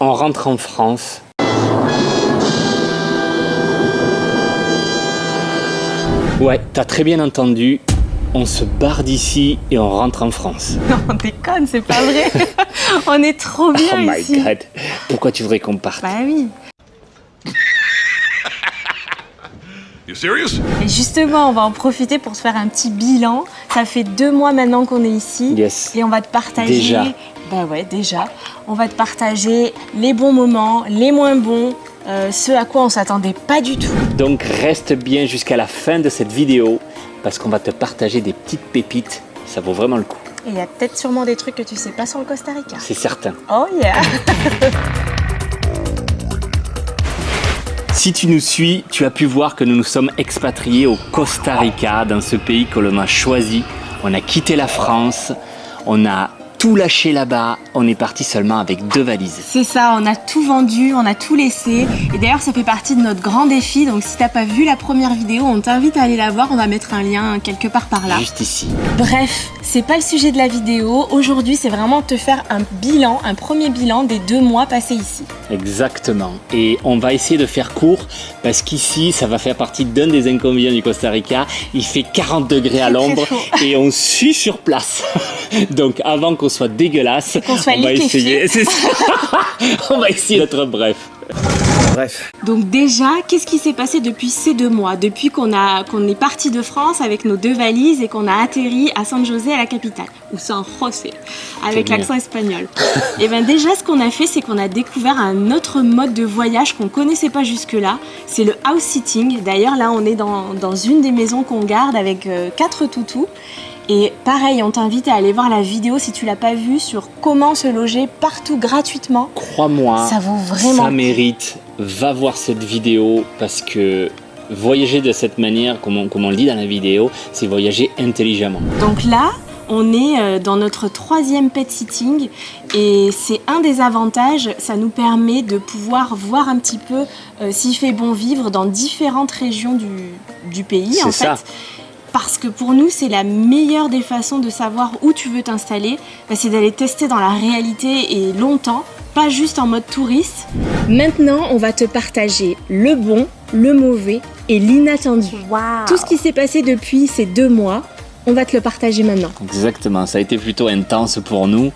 on rentre en France. Ouais, t'as très bien entendu. On se barre d'ici et on rentre en France. Non, on déconne, c'est pas vrai. On est trop bien ici. Oh my god, pourquoi tu voudrais qu'on parte? Bah oui. You serious? Et justement, on va en profiter pour se faire un petit bilan. Ça fait 2 mois maintenant qu'on est ici. Yes. Et on va te partager... Déjà. Bah ouais, déjà. On va te partager les bons moments, les moins bons, ce à quoi on s'attendait pas du tout. Donc reste bien jusqu'à la fin de cette vidéo parce qu'on va te partager des petites pépites. Ça vaut vraiment le coup. Et il y a peut-être sûrement des trucs que tu sais pas sur le Costa Rica. C'est certain. Oh yeah. Si tu nous suis, tu as pu voir que nous nous sommes expatriés au Costa Rica, dans ce pays que l'on a choisi. On a quitté la France, on a tout lâché là-bas, on est parti seulement avec 2 valises. C'est ça, on a tout vendu, on a tout laissé. Et d'ailleurs, ça fait partie de notre grand défi. Donc si t'as pas vu la première vidéo, on t'invite à aller la voir. On va mettre un lien quelque part par là. Juste ici. Bref, c'est pas le sujet de la vidéo. Aujourd'hui, c'est vraiment te faire un bilan, un premier bilan des 2 mois passés ici. Exactement. Et on va essayer de faire court parce qu'ici, ça va faire partie d'un des inconvénients du Costa Rica. Il fait 40 degrés à l'ombre et on sue sur place. Donc avant qu'on soit dégueulasse, qu'on soit on va liquéfié. essayer. C'est ça. On va essayer d'être bref. Bref. Donc déjà, qu'est-ce qui s'est passé depuis ces 2 mois? Depuis qu'on est parti de France avec nos 2 valises et qu'on a atterri à San José, à la capitale, ou San José, avec l'accent espagnol. Et bien déjà, ce qu'on a fait, c'est qu'on a découvert un autre mode de voyage qu'on connaissait pas jusque-là. C'est le house sitting. D'ailleurs, là, on est dans une des maisons qu'on garde avec 4 toutous. Et pareil, on t'invite à aller voir la vidéo si tu l'as pas vue sur comment se loger partout gratuitement. Crois-moi, ça vaut vraiment. Ça mérite. Va voir cette vidéo parce que voyager de cette manière, comme on le dit dans la vidéo, c'est voyager intelligemment. Donc là, on est dans notre 3e pet sitting et c'est un des avantages, ça nous permet de pouvoir voir un petit peu s'il fait bon vivre dans différentes régions du pays en fait. Ça. Parce que pour nous, c'est la meilleure des façons de savoir où tu veux t'installer, c'est d'aller tester dans la réalité et longtemps, pas juste en mode touriste. Maintenant, on va te partager le bon, le mauvais et l'inattendu. Wow. Tout ce qui s'est passé depuis ces 2 mois, on va te le partager maintenant. Exactement, ça a été plutôt intense pour nous.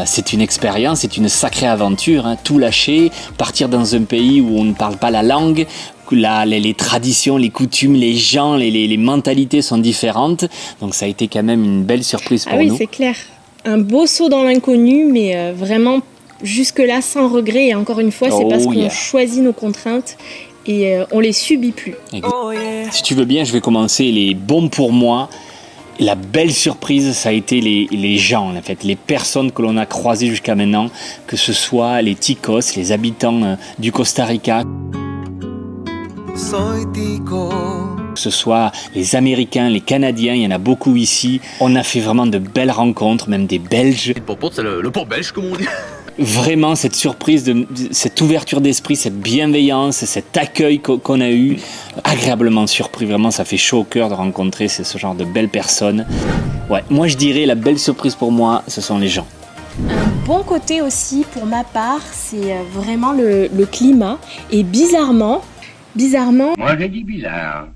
C'est une expérience, c'est une sacrée aventure, hein. Tout lâcher, partir dans un pays où on ne parle pas la langue, les traditions, les coutumes, les gens, les mentalités sont différentes. Donc ça a été quand même une belle surprise pour nous. Ah oui, c'est clair. Un beau saut dans l'inconnu, mais vraiment jusque-là sans regret. Et encore une fois, c'est parce qu'on choisit nos contraintes et on les subit plus. Oh yeah. Si tu veux bien, je vais commencer les bons pour moi. La belle surprise, ça a été les gens, en fait, les personnes que l'on a croisées jusqu'à maintenant, que ce soit les ticos, les habitants du Costa Rica, que ce soit les Américains, les Canadiens, il y en a beaucoup ici. On a fait vraiment de belles rencontres, même des Belges. C'est le port belge, comme on dit. Vraiment, cette surprise, cette ouverture d'esprit, cette bienveillance, cet accueil qu'on a eu, agréablement surpris. Vraiment, ça fait chaud au cœur de rencontrer ce genre de belles personnes. Ouais, moi, je dirais la belle surprise pour moi, ce sont les gens. Un bon côté aussi, pour ma part, c'est vraiment le climat. Et bizarrement... Moi, j'ai dit bizarre.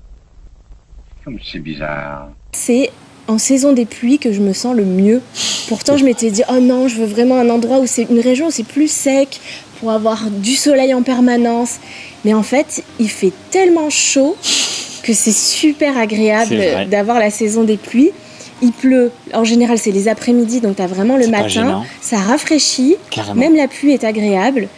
Comme c'est bizarre. C'est en saison des pluies que je me sens le mieux. Pourtant, je m'étais dit, oh non, je veux vraiment un endroit où c'est une région où c'est plus sec pour avoir du soleil en permanence. Mais en fait, il fait tellement chaud que c'est super agréable d'avoir la saison des pluies. Il pleut, en général, c'est les après-midi, donc tu as vraiment le matin. Ça rafraîchit, carrément. Même la pluie est agréable.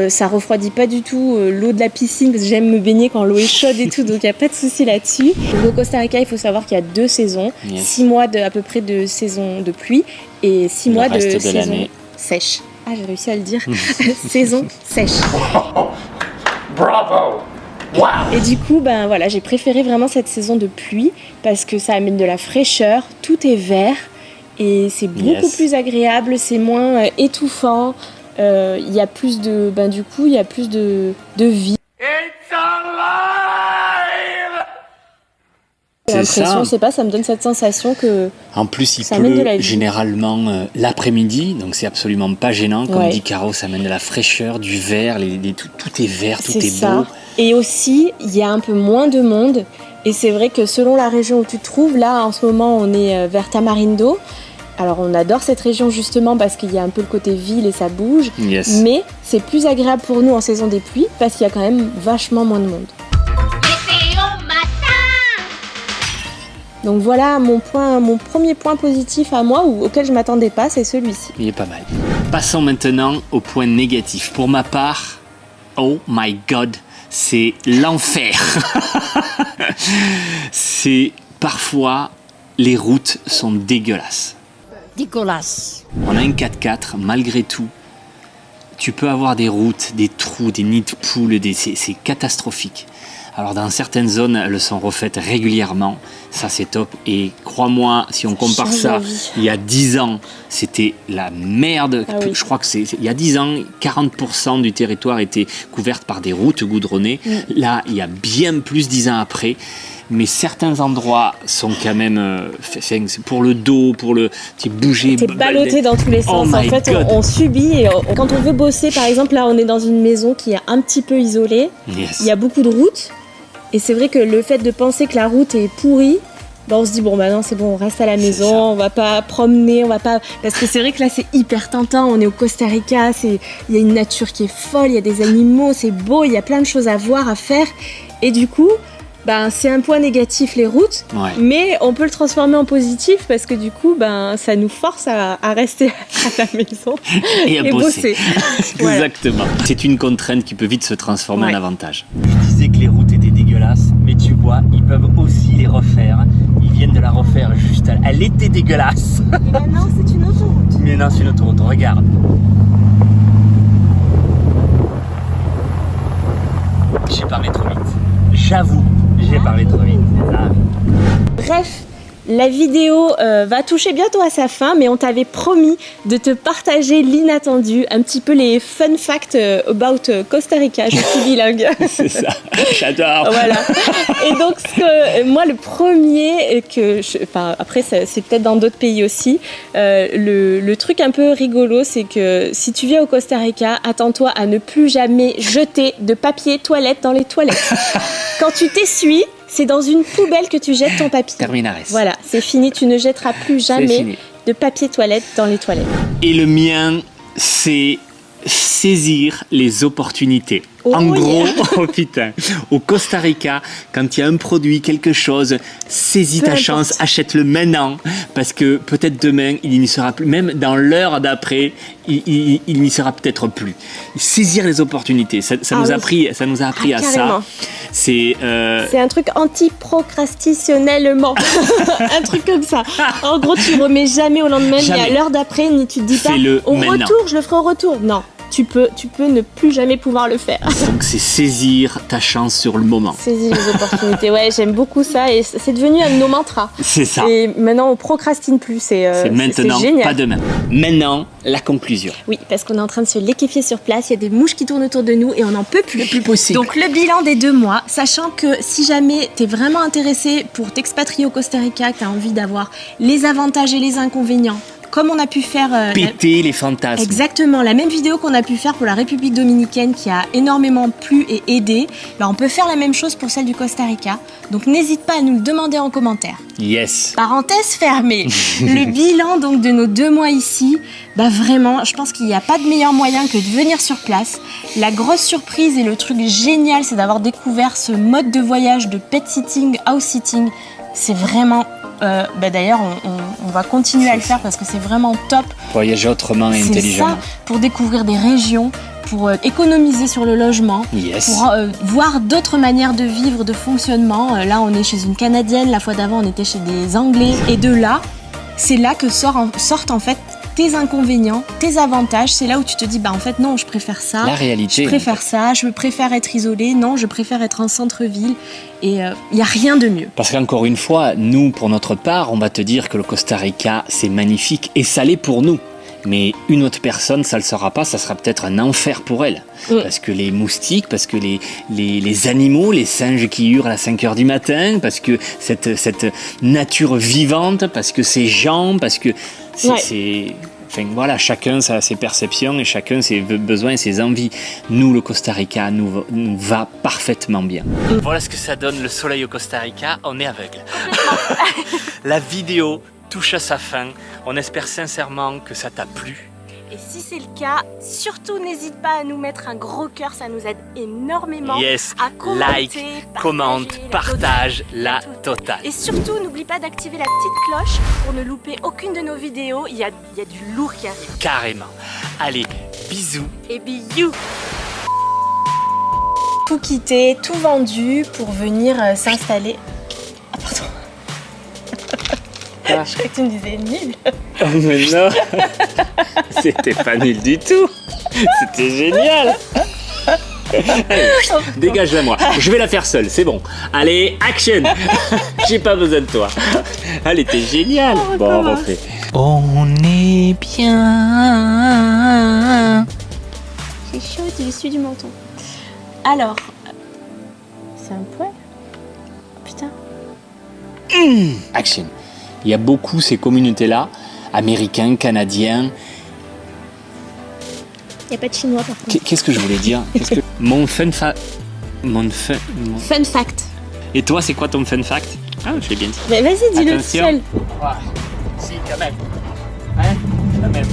Ça refroidit pas du tout l'eau de la piscine parce que j'aime me baigner quand l'eau est chaude et tout, donc il n'y a pas de souci là-dessus. Donc, au Costa Rica, il faut savoir qu'il y a 2 saisons, 6 mois à peu près de saison de pluie et 6 mois de saison sèche. Ah, j'ai réussi à le dire. Saison sèche. Bravo! Wow! Et du coup, ben voilà, j'ai préféré vraiment cette saison de pluie parce que ça amène de la fraîcheur, tout est vert et c'est beaucoup plus agréable, c'est moins étouffant. Il y a plus de, du coup, il y a plus de vie. It's alive! J'ai C'est l'impression, ça. je sais pas, ça me donne cette sensation que En plus, il Ça amène de la pleut vie. généralement l'après-midi, donc c'est absolument pas gênant. Comme Ouais. dit Caro, ça amène de la fraîcheur, du vert, tout est vert, tout c'est est ça. beau. Et aussi, il y a un peu moins de monde. Et c'est vrai que selon la région où tu te trouves, là en ce moment on est vers Tamarindo. Alors on adore cette région justement parce qu'il y a un peu le côté ville et ça bouge. Yes. Mais c'est plus agréable pour nous en saison des pluies parce qu'il y a quand même vachement moins de monde. Donc voilà mon premier point positif à moi auquel je m'attendais pas, c'est celui-ci. Il est pas mal. Passons maintenant au point négatif. Pour ma part, oh my god, c'est l'enfer. C'est parfois, les routes sont dégueulasses. Dégueulasse. On a un 4x4, malgré tout, tu peux avoir des routes, des trous, des nids de poules, c'est catastrophique. Alors dans certaines zones, elles sont refaites régulièrement, ça c'est top. Et crois-moi, si on compare change ça, la vie. il y a 10 ans, c'était la merde. Ah oui. Je crois que il y a 10 ans, 40% du territoire était couvert par des routes goudronnées. Là, il y a bien plus 10 ans après. Mais certains endroits sont quand même c'est pour le dos, pour le bouger. T'es ballotté dans tous les sens. Oh En my fait, God. on subit. Et quand on veut bosser, par exemple, là, on est dans une maison qui est un petit peu isolée. Yes. Il y a beaucoup de routes. Et c'est vrai que le fait de penser que la route est pourrie, bah on se dit, bon, bah non, c'est bon, on reste à la maison, ça. on va pas promener, on va pas. Parce que c'est vrai que là, c'est hyper tentant. On est au Costa Rica, il y a une nature qui est folle, il y a des animaux, c'est beau, il y a plein de choses à voir, à faire. Et du coup, ben, c'est un point négatif les routes, Ouais. mais on peut le transformer en positif parce que du coup, ben, ça nous force à rester à la maison Et à et bosser. Voilà. Exactement. C'est une contrainte qui peut vite se transformer Ouais. en avantage. Je disais que les routes étaient dégueulasses, mais tu vois, ils peuvent aussi les refaire. Ils viennent de la refaire juste. Elle était dégueulasse. Et maintenant, c'est une autoroute. Mais non, c'est une autoroute. Regarde. J'ai parlé trop vite. J'avoue, j'ai parlé trop vite. Ah. Bref, la vidéo va toucher bientôt à sa fin, mais on t'avait promis de te partager l'inattendu, un petit peu les fun facts about Costa Rica. Je suis bilingue. C'est ça. J'adore. Voilà. Et donc, moi, le premier après, c'est peut-être dans d'autres pays aussi. Le truc un peu rigolo, c'est que si tu viens au Costa Rica, attends-toi à ne plus jamais jeter de papier toilette dans les toilettes. Quand tu t'essuies, c'est dans une poubelle que tu jettes ton papier. Terminares. Voilà, c'est fini. Tu ne jetteras plus C'est jamais fini. de papier toilette dans les toilettes. Et le mien, c'est saisir les opportunités. Oh En oui. gros, oh putain, au Costa Rica, quand il y a un produit, quelque chose, saisis Peu ta importe. chance, achète-le maintenant, parce que peut-être demain, il n'y sera plus, même dans l'heure d'après, il n'y sera peut-être plus. Saisir les opportunités, ça Ah nous a oui. appris à ça. Carrément. C'est C'est un truc anti-procrastitionnellement. Un truc comme ça. En gros, tu remets jamais au lendemain, ni à Jamais. l'heure d'après, ni tu te dis pas Fais-le au maintenant. retour, je le ferai au retour. Non, tu peux ne plus jamais pouvoir le faire. donc c'est saisir ta chance sur le moment. Saisis les opportunités. Ouais, j'aime beaucoup ça et c'est devenu un de nos mantras. C'est ça. Et maintenant, on procrastine plus. C'est maintenant, génial. pas demain. Maintenant, la conclusion. Oui, parce qu'on est en train de se liquéfier sur place, il y a des mouches qui tournent autour de nous et on n'en peut plus. Le plus possible. Donc le bilan des 2 mois, sachant que si jamais tu es vraiment intéressé pour t'expatrier au Costa Rica, que tu as envie d'avoir les avantages et les inconvénients, comme on a pu faire... Péter les fantasmes. Exactement, la même vidéo qu'on a pu faire pour la République Dominicaine qui a énormément plu et aidé, bah on peut faire la même chose pour celle du Costa Rica. Donc n'hésite pas à nous le demander en commentaire. Yes. Parenthèse fermée. Le bilan donc de nos 2 mois ici, bah vraiment, je pense qu'il n'y a pas de meilleur moyen que de venir sur place. La grosse surprise et le truc génial, c'est d'avoir découvert ce mode de voyage de pet sitting, house sitting. C'est vraiment... d'ailleurs, on va continuer à le faire parce que c'est vraiment top. Voyager autrement et C'est intelligemment. ça, pour découvrir des régions, pour économiser sur le logement, Yes. pour voir d'autres manières de vivre, de fonctionnement. Là, on est chez une Canadienne, la fois d'avant, on était chez des Anglais. Et de là, c'est là que sortent en fait tes inconvénients, tes avantages. C'est là où tu te dis, bah en fait non, je préfère ça. La réalité. Je préfère ça, je préfère être isolée. Non, je préfère être en centre-ville. Et il n'y a rien de mieux. Parce qu'encore une fois, nous, pour notre part, on va te dire que le Costa Rica, c'est magnifique et ça l'est pour nous. Mais une autre personne, ça le sera pas, ça sera peut-être un enfer pour elle. Parce que les moustiques, parce que les animaux, les singes qui hurlent à 5 heures du matin, parce que cette nature vivante, parce que ces gens, parce que c'est enfin, voilà, chacun a ses perceptions et chacun ses besoins et ses envies. Nous, le Costa Rica, nous va parfaitement bien. Voilà ce que ça donne le soleil au Costa Rica, on est aveugle. La vidéo touche à sa fin. On espère sincèrement que ça t'a plu. Et si c'est le cas, surtout n'hésite pas à nous mettre un gros cœur, ça nous aide énormément. Yes, à commenter, like, commente, partage la totale. totale. Et surtout, n'oublie pas d'activer la petite cloche pour ne louper aucune de nos vidéos. Il y a du lourd qui arrive. Carrément. Allez, bisous. Et bisous. Tout quitté, tout vendu pour venir s'installer. Ah pardon. Je croyais que tu me disais nul. Oh mais non. C'était pas nul du tout. C'était génial. Allez, dégage-la moi. Je vais la faire seule, c'est bon. Allez, action. J'ai pas besoin de toi. Allez, t'es génial. Bon, refais. On est bien. J'ai chaud, tu l'essuie du menton. Alors, c'est un poil. Putain. Action. Il y a beaucoup ces communautés-là, américains, canadiens. Il n'y a pas de chinois par contre. Qu'est-ce que je voulais dire? Mon fun fact. Fun fact. Et toi, c'est quoi ton fun fact? Ah, je l'ai bien dit. Mais vas-y, dis-le tout Attention. seul. Si, quand même. Hein? Quand même.